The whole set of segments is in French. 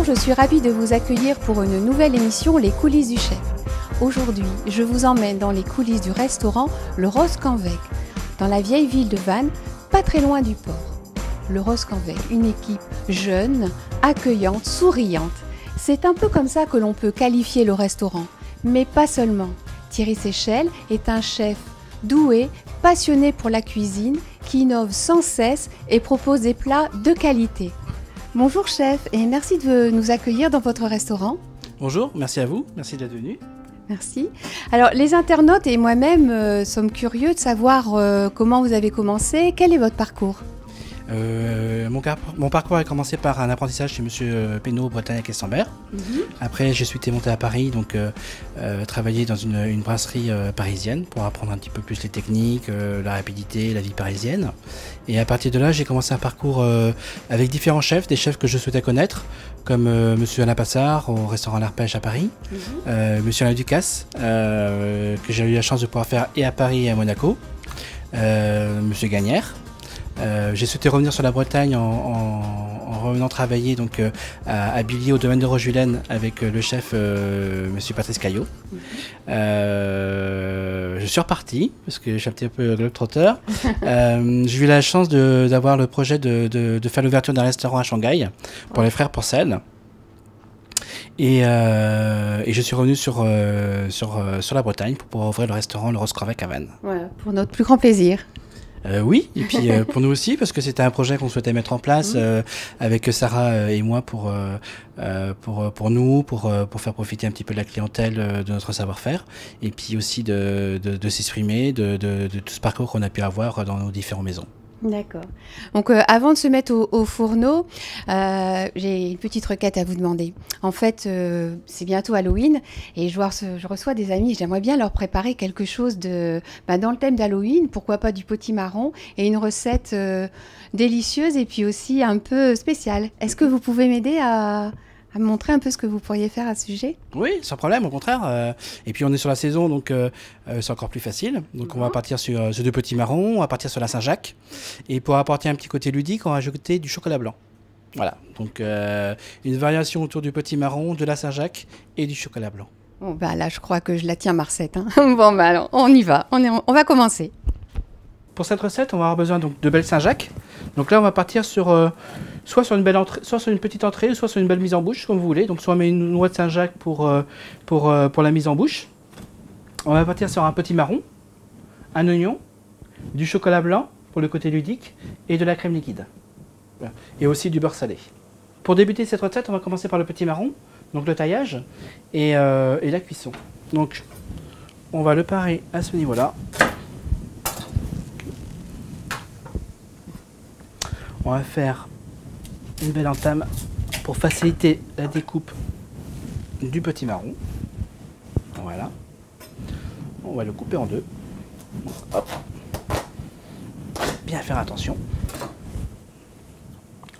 je suis ravie de vous accueillir pour une nouvelle émission Les coulisses du chef. Aujourd'hui, je vous emmène dans les coulisses du restaurant Le Roscanvec, dans la vieille ville de Vannes, pas très loin du port. Le Roscanvec, une équipe jeune, accueillante, souriante. C'est un peu comme ça que l'on peut qualifier le restaurant, mais pas seulement. Thierry Séchel est un chef doué, passionné pour la cuisine, qui innove sans cesse et propose des plats de qualité. Bonjour chef, et merci de nous accueillir dans votre restaurant. Bonjour, merci à vous, merci d'être venu. Merci. Alors les internautes et moi-même sommes curieux de savoir comment vous avez commencé. Quel est votre parcours ? Mon parcours a commencé par un apprentissage chez Monsieur Pénaud, Bretagne à Questembert. Après, j'ai souhaité monter à Paris, donc travailler dans une brasserie parisienne pour apprendre un petit peu plus les techniques, la rapidité, la vie parisienne. Et à partir de là, j'ai commencé un parcours avec différents chefs, des chefs que je souhaitais connaître, comme Monsieur Alain Passard au restaurant L'Arpège à Paris, Monsieur Alain Ducasse, que j'ai eu la chance de pouvoir faire et à Paris et à Monaco, Monsieur Gagnère. J'ai souhaité revenir sur la Bretagne en revenant travailler donc, à Billy au domaine de Rochevillene avec le chef Monsieur Patrice Caillot. Je suis reparti parce que je suis un petit peu globe-trotteur. J'ai eu la chance d'avoir le projet de faire l'ouverture d'un restaurant à Shanghai pour les frères Porcel. Et je suis revenu sur la Bretagne pour pouvoir ouvrir le restaurant Le Roscanvec à Vannes. Voilà, pour notre plus grand plaisir. Oui, et puis pour nous aussi, parce que c'était un projet qu'on souhaitait mettre en place avec Sarah et moi pour nous, pour faire profiter un petit peu de la clientèle de notre savoir-faire, et puis aussi de s'exprimer de tout ce parcours qu'on a pu avoir dans nos différentes maisons. D'accord. Donc avant de se mettre au fourneau, j'ai une petite requête à vous demander. En fait, c'est bientôt Halloween et je reçois des amis. J'aimerais bien leur préparer quelque chose dans le thème d'Halloween, pourquoi pas du potimarron et une recette délicieuse et puis aussi un peu spéciale. Est-ce que vous pouvez m'aider à me montrer un peu ce que vous pourriez faire à ce sujet? Oui, sans problème, au contraire. Et puis on est sur la saison, donc c'est encore plus facile. Donc on va partir sur du potimarron, on va partir sur la Saint-Jacques. Et pour apporter un petit côté ludique, on va ajouter du chocolat blanc. Voilà, donc une variation autour du potimarron, de la Saint-Jacques et du chocolat blanc. Bon, bah là, je crois que je la tiens, Marcette. Hein. Bon, bah alors, on y va, on va commencer. Pour cette recette, on va avoir besoin donc, de belles Saint-Jacques. Donc là, on va partir sur soit sur une belle entrée, soit sur une petite entrée, soit sur une belle mise en bouche, comme vous voulez. Donc soit on met une noix de Saint-Jacques pour la mise en bouche. On va partir sur un potimarron, un oignon, du chocolat blanc pour le côté ludique et de la crème liquide. Voilà. Et aussi du beurre salé. Pour débuter cette recette, on va commencer par le potimarron, donc le taillage et la cuisson. Donc on va le parer à ce niveau-là. On va faire une belle entame pour faciliter la découpe du potimarron. Voilà. On va le couper en deux. Hop. Bien faire attention.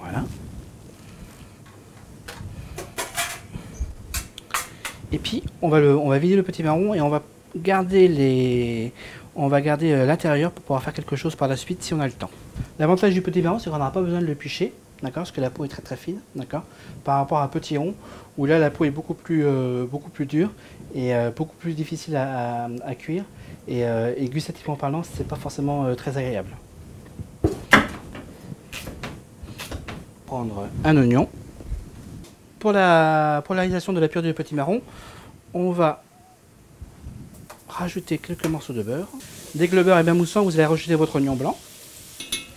Voilà. Et puis on va vider le potimarron et on va garder l'intérieur pour pouvoir faire quelque chose par la suite si on a le temps. L'avantage du potimarron, c'est qu'on n'aura pas besoin de le picher, d'accord, parce que la peau est très très fine, d'accord, par rapport à un potiron où là la peau est beaucoup plus dure et beaucoup plus difficile à cuire et gustativement parlant, c'est pas forcément très agréable. Prendre un oignon. Pour la réalisation de la purée de potimarron, on va rajouter quelques morceaux de beurre. Dès que le beurre est bien moussant, vous allez rajouter votre oignon blanc.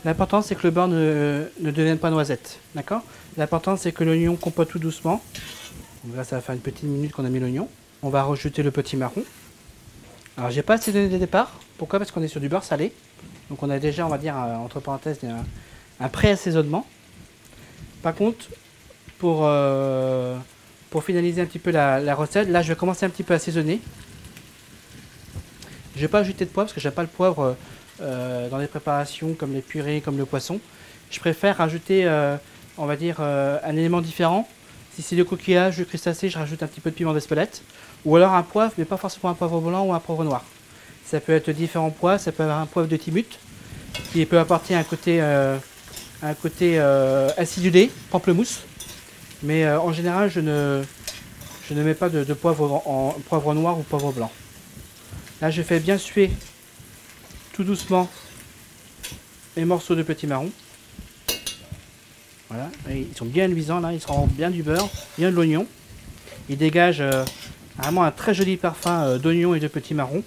L'important, c'est que le beurre ne devienne pas noisette, d'accord? L'important, c'est que l'oignon compote tout doucement. Donc là, ça va faire une petite minute qu'on a mis l'oignon. On va rajouter le potimarron. Alors, j'ai pas assaisonné dès le départ. Pourquoi? Parce qu'on est sur du beurre salé. Donc, on a déjà, on va dire, entre parenthèses, un pré-assaisonnement. Par contre, pour finaliser un petit peu la recette, là, je vais commencer un petit peu à assaisonner. Je ne vais pas ajouter de poivre parce que j'aime pas le poivre dans les préparations comme les purées, comme le poisson. Je préfère rajouter, on va dire, un élément différent. Si c'est le coquillage, le crustacé, je rajoute un petit peu de piment d'Espelette. Ou alors un poivre, mais pas forcément un poivre blanc ou un poivre noir. Ça peut être différents poivres, ça peut avoir un poivre de Timut qui peut apporter un côté acidulé, pamplemousse. Mais en général, je ne mets pas de poivre, poivre noir ou poivre blanc. Là, je fais bien suer tout doucement les morceaux de petits marrons. Voilà, et ils sont bien luisants là, ils se rendent bien du beurre, bien de l'oignon. Ils dégagent vraiment un très joli parfum d'oignon et de petits marrons.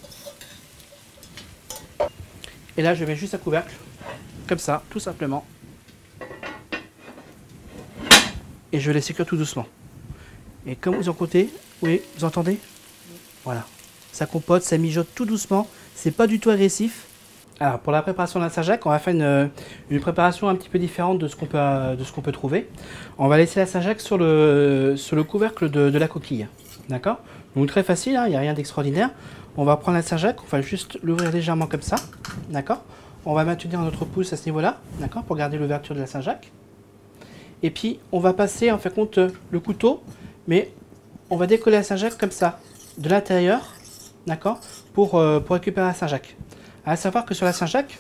Et là, je mets juste un couvercle, comme ça, tout simplement. Et je laisse cuire tout doucement. Et comme vous en côté, oui, vous entendez? Voilà, ça compote, ça mijote tout doucement, c'est pas du tout agressif. Alors pour la préparation de la Saint-Jacques, on va faire une préparation un petit peu différente de ce qu'on peut trouver. On va laisser la Saint-Jacques sur le couvercle de la coquille. D'accord? Donc très facile, hein, il n'y a rien d'extraordinaire. On va prendre la Saint-Jacques, on va juste l'ouvrir légèrement comme ça. D'accord? On va maintenir notre pouce à ce niveau-là, d'accord, pour garder l'ouverture de la Saint-Jacques. Et puis on va passer en fait compte le couteau, mais on va décoller la Saint-Jacques comme ça, de l'intérieur, d'accord, pour récupérer la Saint-Jacques. À savoir que sur la Saint-Jacques,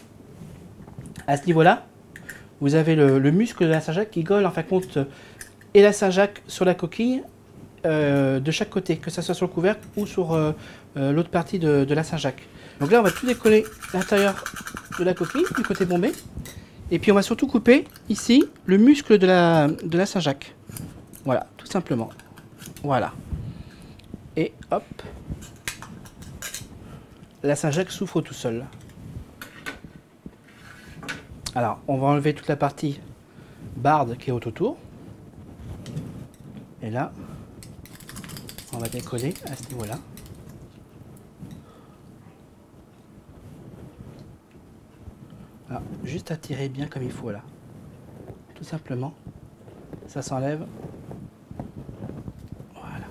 à ce niveau-là, vous avez le muscle de la Saint-Jacques qui colle en fin de compte et la Saint-Jacques sur la coquille de chaque côté, que ce soit sur le couvercle ou sur l'autre partie de la Saint-Jacques. Donc là, on va tout décoller l'intérieur de la coquille, du côté bombé. Et puis on va surtout couper ici le muscle de la Saint-Jacques. Voilà, tout simplement. Voilà. Et hop. La Saint-Jacques souffre tout seul. Alors, on va enlever toute la partie barde qui est autour. Et là, on va décoller à ce niveau-là. Alors, juste à tirer bien comme il faut là. Tout simplement. Ça s'enlève. Voilà.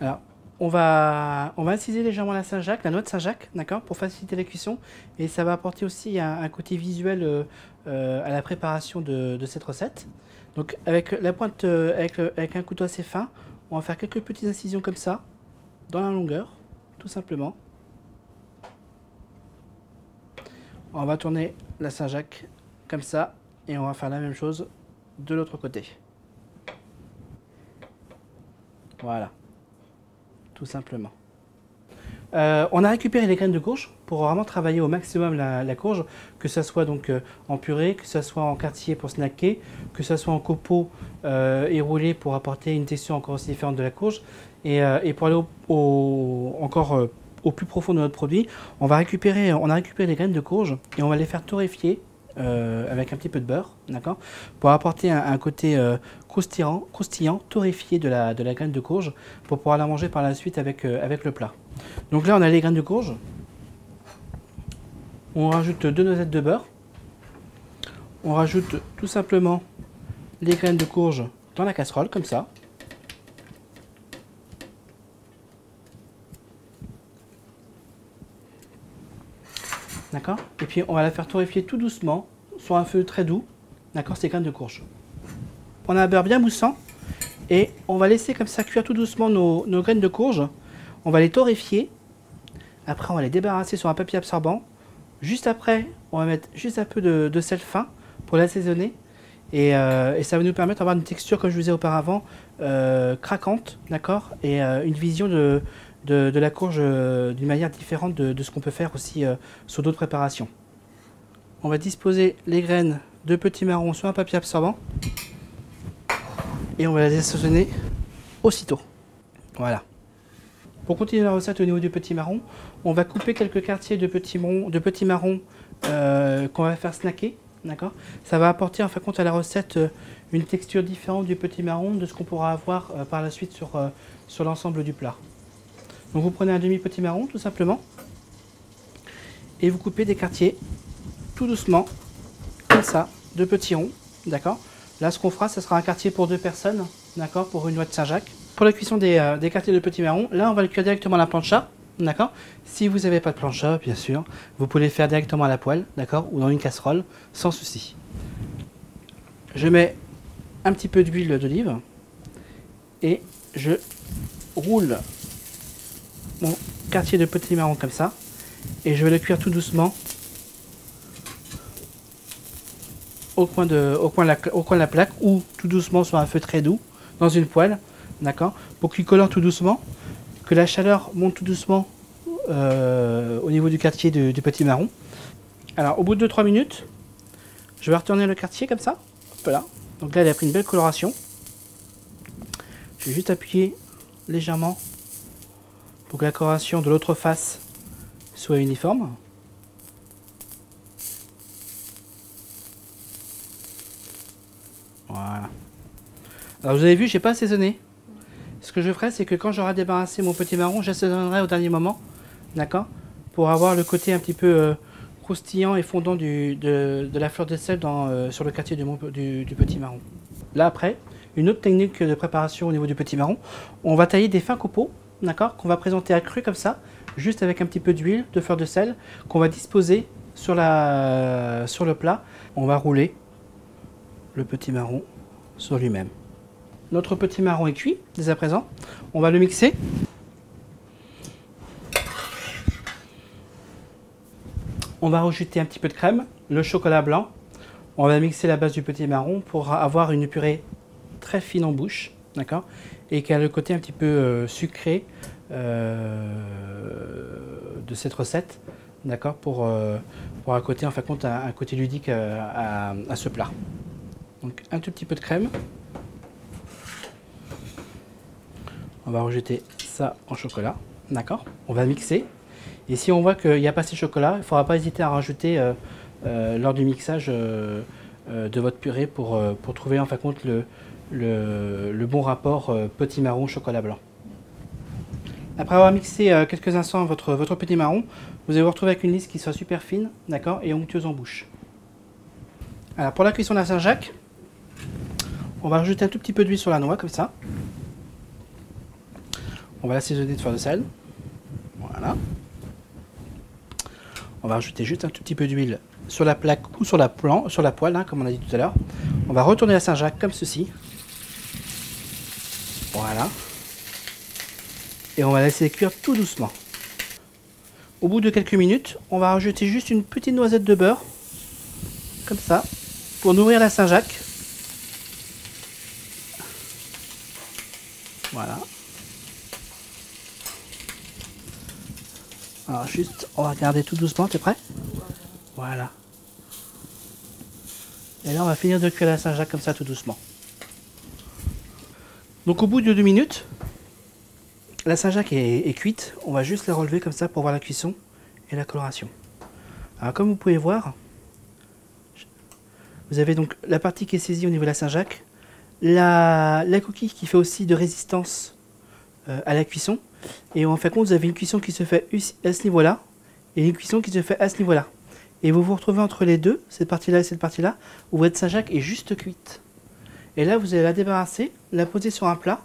Alors, on va inciser légèrement la Saint-Jacques, la noix de Saint-Jacques, d'accord, pour faciliter la cuisson. Et ça va apporter aussi un côté visuel à la préparation de cette recette. Donc avec la pointe, avec un couteau assez fin, on va faire quelques petites incisions comme ça, dans la longueur, tout simplement. On va tourner la Saint-Jacques comme ça, et on va faire la même chose de l'autre côté. Voilà. Tout simplement. On a récupéré les graines de courge pour vraiment travailler au maximum la courge, que ce soit donc en purée, que ce soit en quartier pour snacker, que ce soit en copeaux et roulé pour apporter une texture encore aussi différente de la courge. Et pour aller encore au plus profond de notre produit, on a récupéré les graines de courge et on va les faire torréfier avec un petit peu de beurre, d'accord, pour apporter un côté croustillant, torréfié de la graine de courge, pour pouvoir la manger par la suite avec le plat. Donc là, on a les graines de courge. On rajoute 2 noisettes de beurre. On rajoute tout simplement les graines de courge dans la casserole, comme ça. D'accord? Et puis on va la faire torréfier tout doucement, sur un feu très doux, d'accord, ces graines de courge. On a un beurre bien moussant, et on va laisser comme ça cuire tout doucement nos graines de courge. On va les torréfier, après on va les débarrasser sur un papier absorbant. Juste après, on va mettre juste un peu de sel fin pour l'assaisonner, et ça va nous permettre d'avoir une texture, comme je vous disais auparavant, craquante, d'accord, et une vision de la courge d'une manière différente de ce qu'on peut faire aussi sur d'autres préparations. On va disposer les graines de petits marrons sur un papier absorbant et on va les assaisonner aussitôt. Voilà. Pour continuer la recette au niveau du petit marron, on va couper quelques quartiers de petits marrons qu'on va faire snacker. D'accord. Ça va apporter en fin de compte à la recette une texture différente du petit marron de ce qu'on pourra avoir par la suite sur l'ensemble du plat. Donc vous prenez un demi petit marron tout simplement et vous coupez des quartiers tout doucement, comme ça, de petits ronds, d'accord. Là ce qu'on fera, ce sera un quartier pour 2 personnes, d'accord, pour une noix de Saint-Jacques. Pour la cuisson des quartiers de petits marrons, là on va le cuire directement à la plancha, d'accord. Si vous n'avez pas de plancha, bien sûr, vous pouvez le faire directement à la poêle, d'accord, ou dans une casserole, sans souci. Je mets un petit peu d'huile d'olive et je roule mon quartier de petits marrons comme ça et je vais le cuire tout doucement au coin de la plaque ou tout doucement sur un feu très doux dans une poêle, d'accord, pour qu'il colore tout doucement, que la chaleur monte tout doucement au niveau du quartier du petit marron. Alors au bout de 2-3 minutes, je vais retourner le quartier comme ça. Voilà. Donc là, il a pris une belle coloration. Je vais juste appuyer légèrement pour que la coloration de l'autre face soit uniforme. Voilà. Alors vous avez vu, j'ai pas assaisonné. Ce que je ferai, c'est que quand j'aurai débarrassé mon petit marron, j'assaisonnerai au dernier moment, d'accord, pour avoir le côté un petit peu croustillant et fondant de la fleur de sel sur le quartier du petit marron. Là après, une autre technique de préparation au niveau du petit marron, on va tailler des fins copeaux, d'accord, qu'on va présenter à cru comme ça, juste avec un petit peu d'huile, de fleur de sel, qu'on va disposer sur le plat. On va rouler le petit marron sur lui-même. Notre petit marron est cuit dès à présent. On va le mixer. On va rajouter un petit peu de crème, le chocolat blanc. On va mixer la base du petit marron pour avoir une purée très fine en bouche, d'accord, et qui a le côté un petit peu sucré de cette recette, d'accord, pour un côté, en fin de compte, un côté ludique à ce plat. Donc un tout petit peu de crème. On va rejeter ça en chocolat, d'accord. On va mixer. Et si on voit qu'il n'y a pas assez de chocolat, il ne faudra pas hésiter à rajouter lors du mixage de votre purée pour trouver en fin de compte le bon rapport petit marron chocolat blanc. Après avoir mixé quelques instants votre petit marron, vous allez vous retrouver avec une lisse qui soit super fine, d'accord, et onctueuse en bouche. Alors pour la cuisson de la Saint-Jacques, on va rajouter un tout petit peu d'huile sur la noix comme ça. On va l'assaisonner de fleur de sel. Voilà. On va rajouter juste un tout petit peu d'huile sur la plaque ou sur la poêle, hein, comme on a dit tout à l'heure. On va retourner la Saint-Jacques comme ceci. Voilà. Et on va laisser cuire tout doucement. Au bout de quelques minutes, on va rajouter juste une petite noisette de beurre, comme ça, pour nourrir la Saint-Jacques. Voilà. Alors juste, on va regarder tout doucement, t'es prêt? Voilà. Et là, on va finir de cuire la Saint-Jacques comme ça, tout doucement. Donc au bout de 2 minutes, la Saint-Jacques est cuite. On va juste la relever comme ça pour voir la cuisson et la coloration. Alors comme vous pouvez voir, vous avez donc la partie qui est saisie au niveau de la Saint-Jacques, la coquille qui fait aussi de résistance à la cuisson. Et en fait, vous avez une cuisson qui se fait à ce niveau-là et une cuisson qui se fait à ce niveau-là. Et vous vous retrouvez entre les deux, cette partie-là et cette partie-là, où votre Saint-Jacques est juste cuite. Et là, vous allez la débarrasser, la poser sur un plat,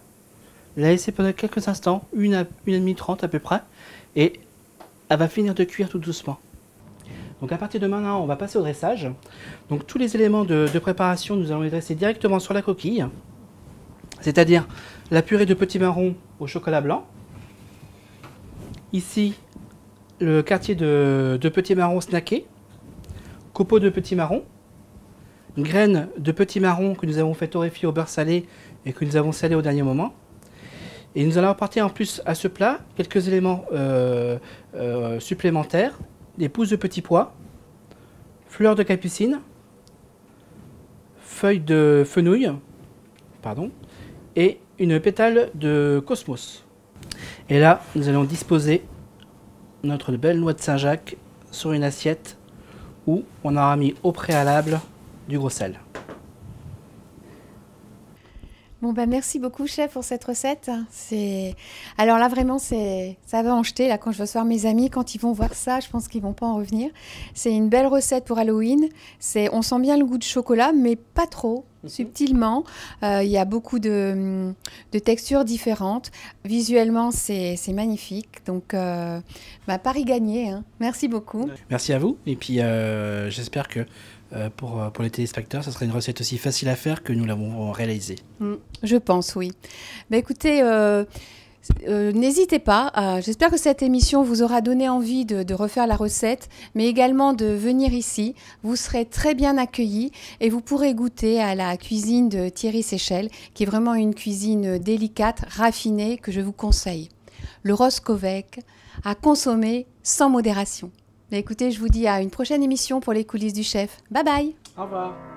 la laisser pendant quelques instants, 1h30 à peu près, et elle va finir de cuire tout doucement. Donc à partir de maintenant, on va passer au dressage. Donc tous les éléments de préparation, nous allons les dresser directement sur la coquille, c'est-à-dire la purée de petits marrons au chocolat blanc. Ici, le quartier de petits marrons snackés, copeaux de petits marrons, graines de petits marrons que nous avons fait torréfier au beurre salé et que nous avons salé au dernier moment. Et nous allons apporter en plus à ce plat quelques éléments supplémentaires, des pousses de petits pois, fleurs de capucine, feuilles de fenouil, pardon, et une pétale de cosmos. Et là, nous allons disposer notre belle noix de Saint-Jacques sur une assiette où on aura mis au préalable du gros sel. Bon ben merci beaucoup chef pour cette recette. Alors là vraiment ça va en jeter là quand je vais recevoir mes amis, quand ils vont voir ça, je pense qu'ils vont pas en revenir. C'est une belle recette pour Halloween. On sent bien le goût de chocolat mais pas trop, subtilement. Il y a beaucoup de textures différentes. Visuellement c'est magnifique. Donc Paris gagné. Hein. Merci beaucoup. Merci à vous et puis j'espère que pour les téléspectateurs, ça sera une recette aussi facile à faire que nous l'avons réalisée. Je pense, oui. Écoutez, N'hésitez pas, j'espère que cette émission vous aura donné envie de refaire la recette, mais également de venir ici. Vous serez très bien accueillis et vous pourrez goûter à la cuisine de Thierry Séchel, qui est vraiment une cuisine délicate, raffinée, que je vous conseille. Le Roscoe à consommer sans modération. Mais écoutez, je vous dis à une prochaine émission pour les coulisses du chef. Bye bye. Au revoir.